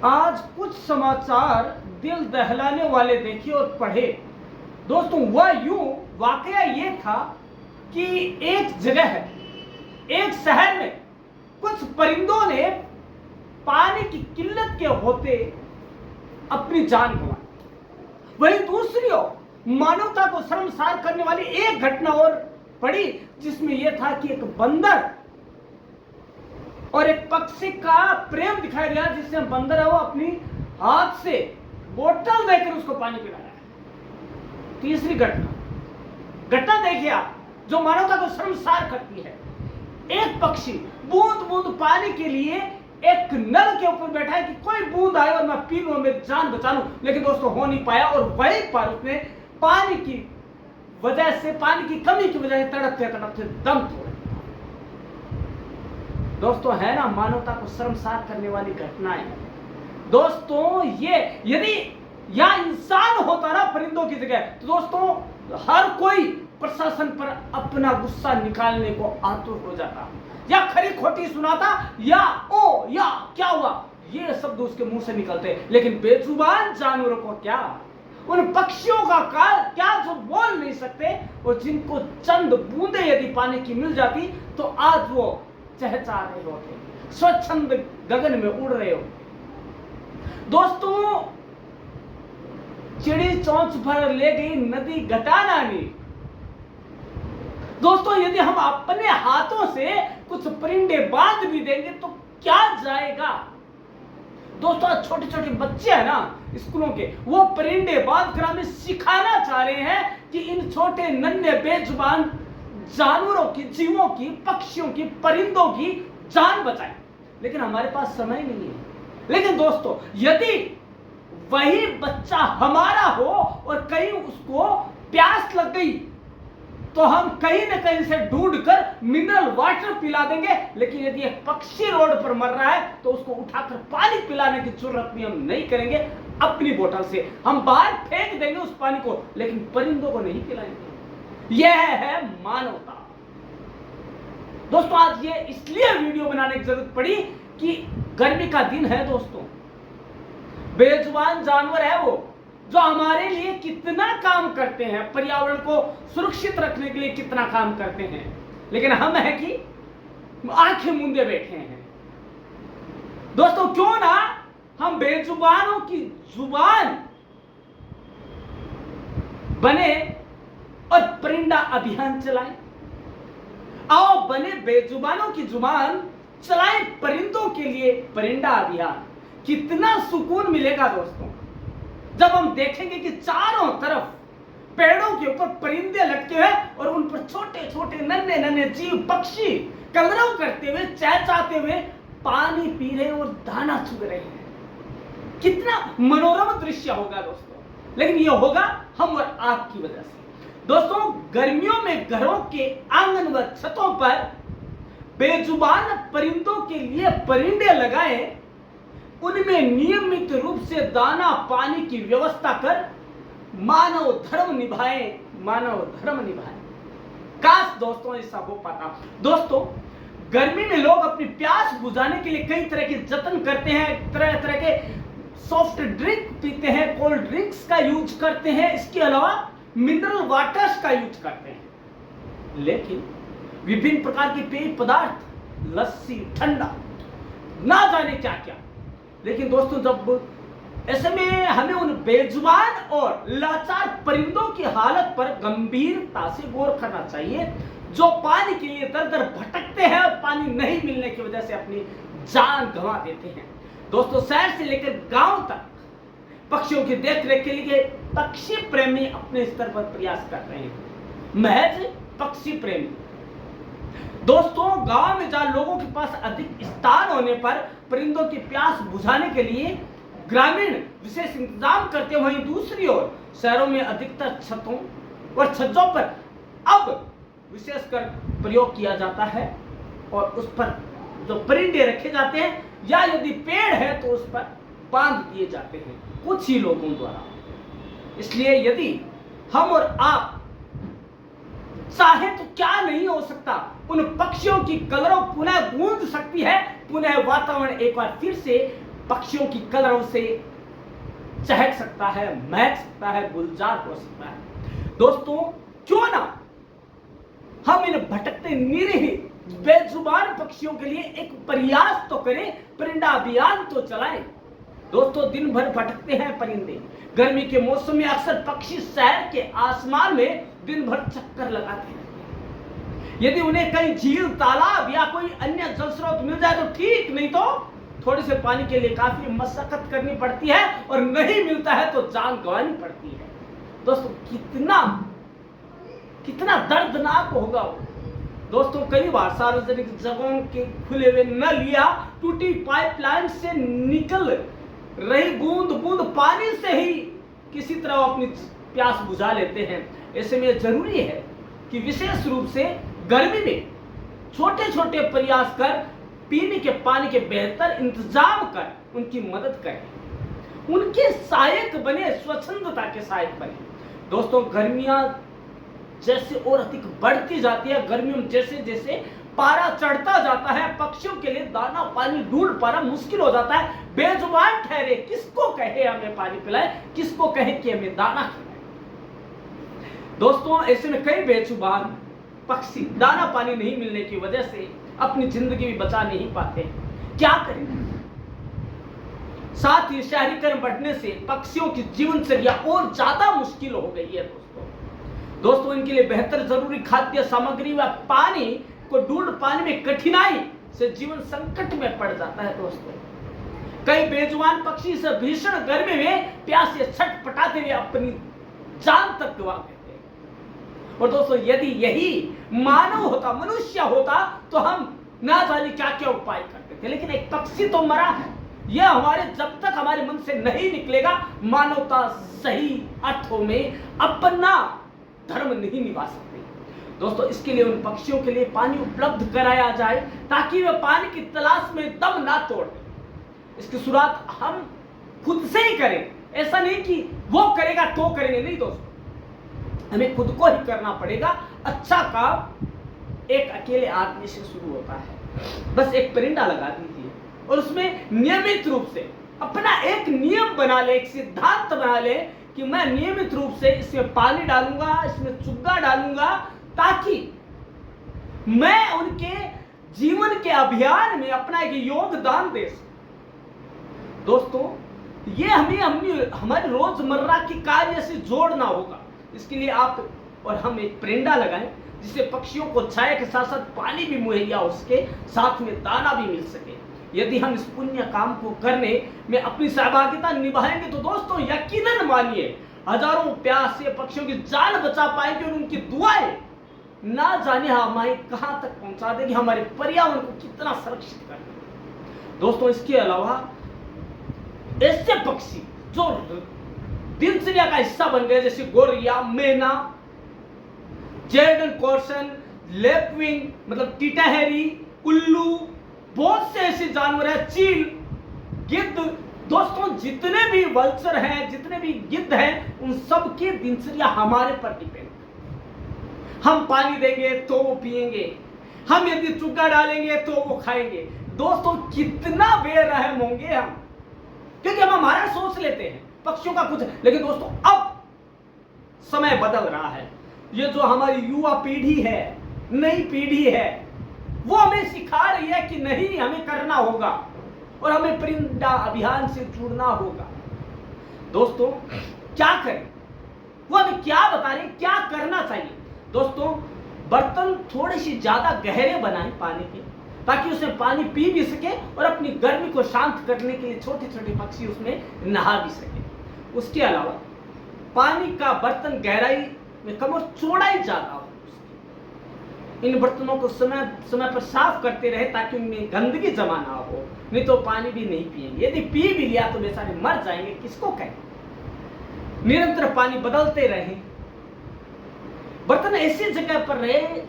आज कुछ समाचार दिल दहलाने वाले देखे और पढ़े। दोस्तों वह वाकया ये था कि एक जगह एक शहर में कुछ परिंदों ने पानी की किल्लत के होते अपनी जान गंवाई। वहीं दूसरी ओर मानवता को शर्मसार करने वाली एक घटना और पड़ी, जिसमें यह था कि एक बंदर और एक पक्षी का प्रेम दिखाया गया, जिसमें बंदर है वो अपनी हाथ से बोतल देकर उसको पानी पिलाया है। तीसरी घटना देखिए आप, जो मानवता को शर्मसार करती है। एक पक्षी बूंद बूंद पानी के लिए एक नल के ऊपर बैठा है कि कोई बूंद आए और मैं पी लूं, मेरी जान बचा लूं, लेकिन दोस्तों हो नहीं पाया और वहीं पर उसने पानी की वजह से, पानी की कमी की वजह से तड़पते तड़पते दम तोड़। दोस्तों है ना मानवता को शर्मसार करने वाली घटनाएं। दोस्तों ये यदि या इंसान होता ना परिंदों की जगह, तो दोस्तों हर कोई प्रशासन पर अपना गुस्सा निकालने को आतुर हो जाता, या खरी खोटी सुनाता, या ओ या क्या हुआ, ये शब्द उसके मुंह से निकलते। लेकिन बेजुबान जानवरों को क्या, उन पक्षियों का क्या जो बोल नहीं सकते और जिनको चंद बूंदे यदि पानी की मिल जाती तो आज वो चहचा रहे होते, स्वच्छंद गगन में उड़ रहे हो। दोस्तों चिड़ी चोंच भर ले गई नदी घटाना नहीं। दोस्तों यदि हम अपने हाथों से कुछ परिंदे बांध भी देंगे तो क्या जाएगा। दोस्तों छोटे छोटे बच्चे हैं ना स्कूलों के, वो परिंदे बांध कर हमें सिखाना चाह रहे हैं कि इन छोटे नन्हे बेजुबान जानवरों की, जीवों की, पक्षियों की, परिंदों की जान बचाएं, लेकिन हमारे पास समय नहीं है। लेकिन दोस्तों यदि वही बच्चा हमारा हो और कहीं उसको प्यास लग गई तो हम कहीं ना कहीं से ढूंढकर मिनरल वाटर पिला देंगे, लेकिन यदि एक पक्षी रोड पर मर रहा है तो उसको उठाकर पानी पिलाने की जरूरत भी हम नहीं करेंगे। अपनी बोतल से हम बाहर फेंक देंगे उस पानी को, लेकिन परिंदों को नहीं पिलाएंगे। यह है मानवता। दोस्तों आज ये इसलिए वीडियो बनाने की जरूरत पड़ी कि गर्मी का दिन है दोस्तों, बेजुबान जानवर है वो जो हमारे लिए कितना काम करते हैं, पर्यावरण को सुरक्षित रखने के लिए कितना काम करते हैं, लेकिन हम है कि आंखें मूंदे बैठे हैं। दोस्तों क्यों ना हम बेजुबानों की जुबान बने और परिंदा अभियान चलाएं। आओ बने बेजुबानों की जुबान, चलाएं परिंदों के लिए परिंदा अभियान। कितना सुकून मिलेगा दोस्तों जब हम देखेंगे कि चारों तरफ पेड़ों के ऊपर परिंदे लटके हुए और उन पर छोटे छोटे नन्हे नन्हे जीव पक्षी कलरव करते हुए, चहचहाते हुए पानी पी रहे और दाना चुग रहे हैं। कितना मनोरम दृश्य होगा दोस्तों, लेकिन यह होगा हम और आपकी वजह से। दोस्तों गर्मियों में घरों के आंगन व छतों पर बेजुबान परिंदों के लिए परिंदे लगाएं, उनमें नियमित रूप से दाना पानी की व्यवस्था कर मानव धर्म निभाएं, मानव धर्म निभाएं। काश दोस्तों ऐसा हो पाता। दोस्तों गर्मी में लोग अपनी प्यास बुझाने के लिए कई तरह के जतन करते हैं, तरह तरह के सॉफ्ट ड्रिंक पीते हैं, कोल्ड ड्रिंक्स का यूज करते हैं, इसके अलावा मिनरल वाटर्स का यूज करते हैं, लेकिन विभिन्न प्रकार के पेय पदार्थ, लस्सी, ठंडा, ना जाने क्या क्या। लेकिन दोस्तों जब ऐसे में हमें उन बेजुबान और लाचार परिंदों की हालत पर गंभीरता से गौर करना चाहिए जो पानी के लिए दर दर भटकते हैं और पानी नहीं मिलने की वजह से अपनी जान गंवा देते हैं। दोस्तों शहर से लेकर गांव तक पक्षियों की देखरेख के लिए पक्षी प्रेमी अपने स्तर पर प्रयास कर रहे हैं, महज पक्षी प्रेमी। दोस्तों गांव में जहां लोगों के पास अधिक स्थान होने पर परिंदों की प्यास बुझाने के लिए ग्रामीण विशेष इंतजाम करते हैं, वहीं दूसरी ओर शहरों में अधिकतर छतों और छज्जों पर अब विशेषकर प्रयोग किया जाता है और उस पर जो परिंदे रखे जाते हैं या यदि पेड़ है तो उस पर बांध दिए जाते हैं कुछ ही लोगों द्वारा। इसलिए यदि हम और आप चाहे तो क्या नहीं हो सकता, उन पक्षियों की कलरव पुनः गूंज सकती है, पुनः वातावरण एक बार फिर से पक्षियों की कलरव से चहक सकता है, महक सकता है, गुलजार हो सकता है। दोस्तों, क्यों ना हम इन भटकते निरीह बेजुबान पक्षियों के लिए एक प्रयास तो करें, परिंदा अभियान तो चलाएं। दोस्तों, दिन भर भटकते हैं परिंदे। गर्मी के मौसम में अक्सर पक्षी शहर के आसमान में दिन भर चक्कर लगाते रहते हैं। यदि उन्हें कहीं झील, तालाब या कोई अन्य जल स्रोत मिल जाए तो ठीक, नहीं तो थोड़े से पानी के लिए काफी मशक्कत करनी पड़ती है, और नहीं मिलता है तो जान गंवानी पड़ती है। दोस्तों, कितना दर्दनाक होगा वो। दोस्तों, कई बार सार्वजनिक जगहों के खुले हुए नल या टूटी पाइपलाइन से निकल रही बूंद बूंद पानी से ही किसी तरह अपनी प्यास बुझा लेते हैं। ऐसे में जरूरी है कि विशेष रूप से गर्मी में छोटे छोटे प्रयास कर पीने के पानी के बेहतर इंतजाम कर उनकी मदद करें, उनके सहायक बने, स्वच्छंदता के सहायक बने। दोस्तों, गर्मियां जैसे और अधिक बढ़ती जाती है, गर्मियों में जैसे जैसे पारा चढ़ता जाता है, पक्षियों के लिए दाना पानी ढूंढ पाना मुश्किल हो जाता है। बेजुबान ठहरे, किसको कहे हमें पानी पिलाए, किसको कहे कि हमें दाना खिलाए। दोस्तों, ऐसे में कई बेजुबान पक्षी दाना पानी नहीं मिलने की वजह से अपनी जिंदगी भी बचा नहीं पाते। क्या करें? साथ ही शहरीकरण बढ़ने से पक्षियों की जीवनचर्या और ज्यादा मुश्किल हो गई है। दोस्तों, इनके लिए बेहतर जरूरी खाद्य सामग्री व पानी को ढूंढ पाने में कठिनाई से जीवन संकट में पड़ जाता है। दोस्तों, कई बेजुबान पक्षी से भीषण गर्मी में प्यास से छटपटाते हुए अपनी जान तक गवा देते हैं। और दोस्तों, यदि यही मानव होता, मनुष्य होता, तो हम ना जाने क्या क्या उपाय करते थे, लेकिन एक पक्षी तो मरा है। यह हमारे जब तक हमारे मन से नहीं निकलेगा, मानवता सही अर्थों में अपना धर्म नहीं निभा सकते। दोस्तों, इसके लिए उन पक्षियों के लिए पानी उपलब्ध कराया जाए ताकि वे पानी की तलाश में दम ना तोड़ दें। इसकी शुरुआत हम खुद से ही करें। ऐसा नहीं कि वो करेगा तो करेंगे, नहीं दोस्तों, हमें खुद को ही करना पड़ेगा। अच्छा काम एक अकेले आदमी से शुरू होता है। बस एक परिंदा लगा दीजिए और उसमें नियमित रूप से अपना एक नियम बना ले, एक सिद्धांत बना ले कि मैं नियमित रूप से इसमें पानी डालूंगा, इसमें चुग्गा डालूंगा, ताकि मैं उनके जीवन के अभियान में अपना एक योगदान दे सकूं। दोस्तों, ये हमें हमारे रोजमर्रा की कार्य से जोड़ना होगा। इसके लिए आप और हम एक परिंदा लगाएं जिससे पक्षियों को छाया के साथ साथ पानी भी मुहैया हो सके, साथ में दाना भी मिल सके। यदि हम इस पुण्य काम को करने में अपनी सहभागिता निभाएंगे तो दोस्तों, यकीनन मानिए, हजारों प्यासे पक्षियों की जान बचा पाएंगे और उनकी दुआएं ना जाने हमें कहां तक पहुंचा देगी, हमारे पर्यावरण को कितना सुरक्षित कर देगी। दोस्तों, इसके अलावा ऐसे पक्षी जो दिनचर्या का हिस्सा बन गए, जैसे गोरिया, मैना, जर्डन कॉर्सन, लेपविंग मतलब टिटहरी, उल्लू, बहुत से ऐसे जानवर हैं, चील, गिद्ध। दोस्तों, जितने भी वल्चर हैं, जितने भी गिद्ध हैं, उन सब की दिनचर्या हमारे पर डिपेंड है। हम पानी देंगे तो वो पिएंगे, हम यदि चुग्गा डालेंगे तो वो खाएंगे। दोस्तों, कितना बेरहम होंगे हम, क्योंकि हम हमारा सोच लेते हैं पक्षियों का कुछ। लेकिन दोस्तों, अब समय बदल रहा है। ये जो हमारी युवा पीढ़ी है, नई पीढ़ी है, वो हमें सिखा रही है कि नहीं, हमें करना होगा और हमें परिंदा अभियान से जुड़ना होगा। दोस्तों, क्या करें? वो हमें क्या बता रहे, क्या करना चाहिए? दोस्तों, बर्तन थोड़े से ज्यादा गहरे बनाएं पानी के, ताकि उसमें पानी पी भी सके और अपनी गर्मी को शांत करने के लिए छोटे छोटे पक्षी उसमें नहा भी सके। उसके अलावा पानी का बर्तन गहराई में कम और चौड़ाई ज्यादा हो। इन बर्तनों को समय समय पर साफ करते रहे ताकि उनमें गंदगी जमा ना हो, नहीं तो पानी भी नहीं पिएंगे। यदि पी भी लिया तो बेचारे मर जाएंगे, किसको कहें। निरंतर पानी बदलते रहें। बर्तन ऐसी जगह पर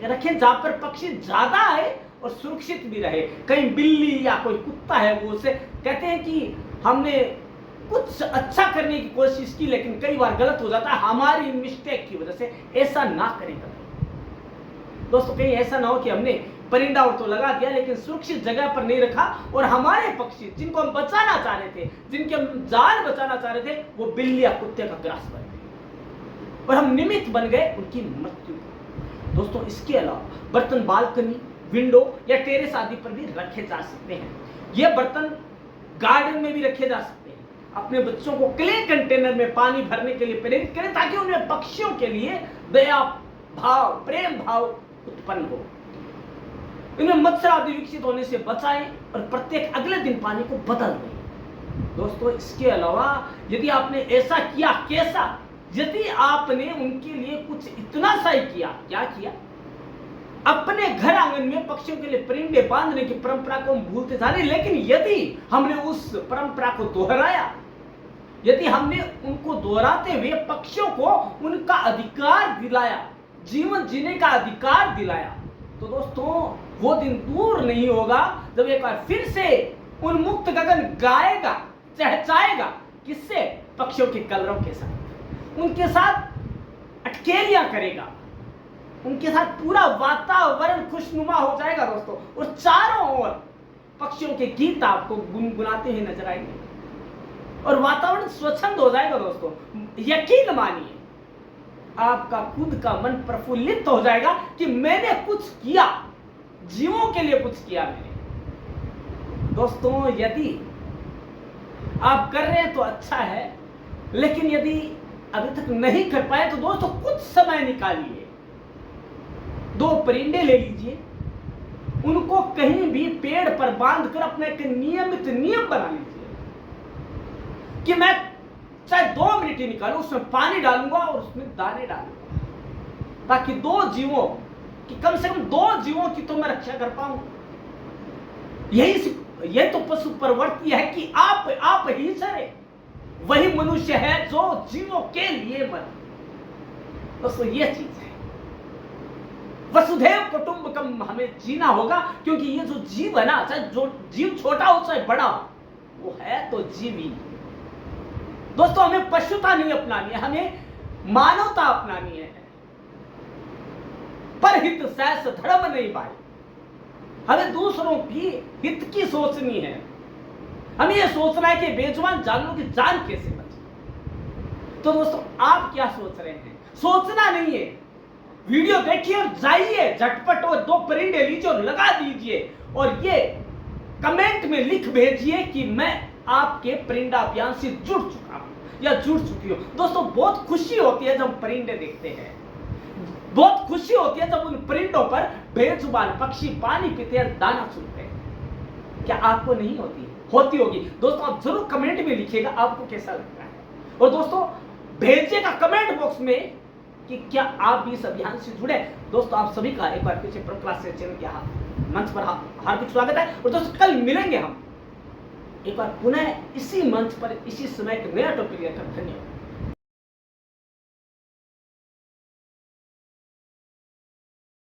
रखें जहां पर पक्षी ज्यादा है और सुरक्षित भी रहे। कहीं बिल्ली या कोई कुत्ता है, वो उसे कहते हैं कि हमने कुछ अच्छा करने की कोशिश की लेकिन कई बार गलत हो जाता है हमारी मिस्टेक की वजह से। ऐसा ना करें कभी। दोस्तों, कहीं ऐसा ना हो कि हमने परिंदा तो लगा दिया, लेकिन सुरक्षित जगह पर नहीं रखा, और हमारे पक्षी जिनको हम बचाना चाह रहे थे, जिनके हम जान बचाना चाह रहे थे, वो बिल्ली या कुत्ते का ग्रास बन गए और हम निमित्त बन गए उनकी मृत्यु। दोस्तों, इसके अलावा बर्तन बालकनी, विंडो या टेरेस आदि पर भी रखे जा सकते हैं। ये बर्तन गार्डन में भी रखे जा सकते हैं। अपने बच्चों को क्ले कंटेनर में पानी भरने के लिए प्रेरित करें, ताकि उनमें पक्षियों के लिए दया भाव, प्रेम भाव उत्पन्न हो। इन्हें मच्छर आदि विकसित होने से बचाएं और प्रत्येक अगले दिन पानी को बदल दें। दोस्तों, इसके अलावा यदि आपने ऐसा किया, कैसा? यदि आपने उनके लिए कुछ इतना सा ही किया, क्या किया? अपने घर आंगन में पक्षियों के लिए परिंदे बांधने की परंपरा को हम भूलते जा रहे, लेकिन यदि हमने उस परंपरा को दोहराया, यदि हमने उनको दोहराते हुए पक्षियों को उनका अधिकार दिलाया, जीवन जीने का अधिकार दिलाया, तो दोस्तों वो दिन दूर नहीं होगा जब एक बार फिर से उन्मुक्त गगन गाएगा, चहचहाएगा। किससे? पक्षियों के कलरव के साथ, उनके साथ अटकेलियां करेगा, उनके साथ पूरा वातावरण खुशनुमा हो जाएगा दोस्तों, और चारों ओर पक्षियों के गीत आपको गुनगुनाते हुए नजर आएंगे और वातावरण स्वच्छंद हो जाएगा। दोस्तों, यकीन मानिए, आपका खुद का मन प्रफुल्लित हो जाएगा कि मैंने कुछ किया, जीवों के लिए कुछ किया मैंने। दोस्तों, यदि आप कर रहे हैं तो अच्छा है, लेकिन यदि अभी तक नहीं कर पाए तो दोस्तों कुछ समय निकालिए, 2 परिंदे ले लीजिए, उनको कहीं भी पेड़ पर बांधकर अपने एक नियमित नियम बना लीजिए कि मैं चाहे 2 मिनट ही निकालूं, उसमें पानी डालूंगा और उसमें दाने डालूंगा, ताकि 2 जीवों की, कम से कम 2 जीवों की तो मैं रक्षा कर पाऊं। यही तो पशु प्रवृत्ति है कि आप ही चरे, वही मनुष्य है जो जीवों के लिए मरे। दोस्तों, ये चीज है, वसुधैव कुटुंबकम हमें जीना होगा, क्योंकि ये जो जीव है ना, चाहे जो जीव छोटा हो चाहे बड़ा हो, वो है तो जीव ही। दोस्तों, हमें पशुता नहीं अपनानी है, हमें मानवता अपनानी है। परहित सहस धर्म नहीं भाई, हमें दूसरों की हित की सोचनी है। हमें यह सोचना है कि बेजुबान जानवरों की जान कैसे बचे। तो दोस्तों, आप क्या सोच रहे हैं? सोचना नहीं है, वीडियो देखिए और जाइए झटपट और 2 परिंदे लीजिए और लगा दीजिए, और ये कमेंट में लिख भेजिए कि मैं आपके परिंदा अभियान से जुड़ चुका हूं या जुड़ चुकी हूं। दोस्तों, बहुत खुशी होती है जब हम परिंदे देखते हैं, बहुत खुशी होती है जब उन परिंदों पर बेजुबान पक्षी पानी पीते हैं, दाना चुनते हैं। क्या आपको नहीं होती? होती होगी। दोस्तों, आप जरूर कमेंट में लिखिएगा आपको कैसा लगता है, और दोस्तों भेजिएगा कमेंट बॉक्स में कि क्या आप भी इस अभियान से जुड़े। दोस्तों, आप सभी का एक बार फिर से प्रक्लास चैनल के मंच पर हार्दिक स्वागत है। और दोस्तों, कल मिलेंगे हम एक बार पुनः इसी मंच पर, इसी समय एक नया टॉपिक लेकर। धन्यवाद।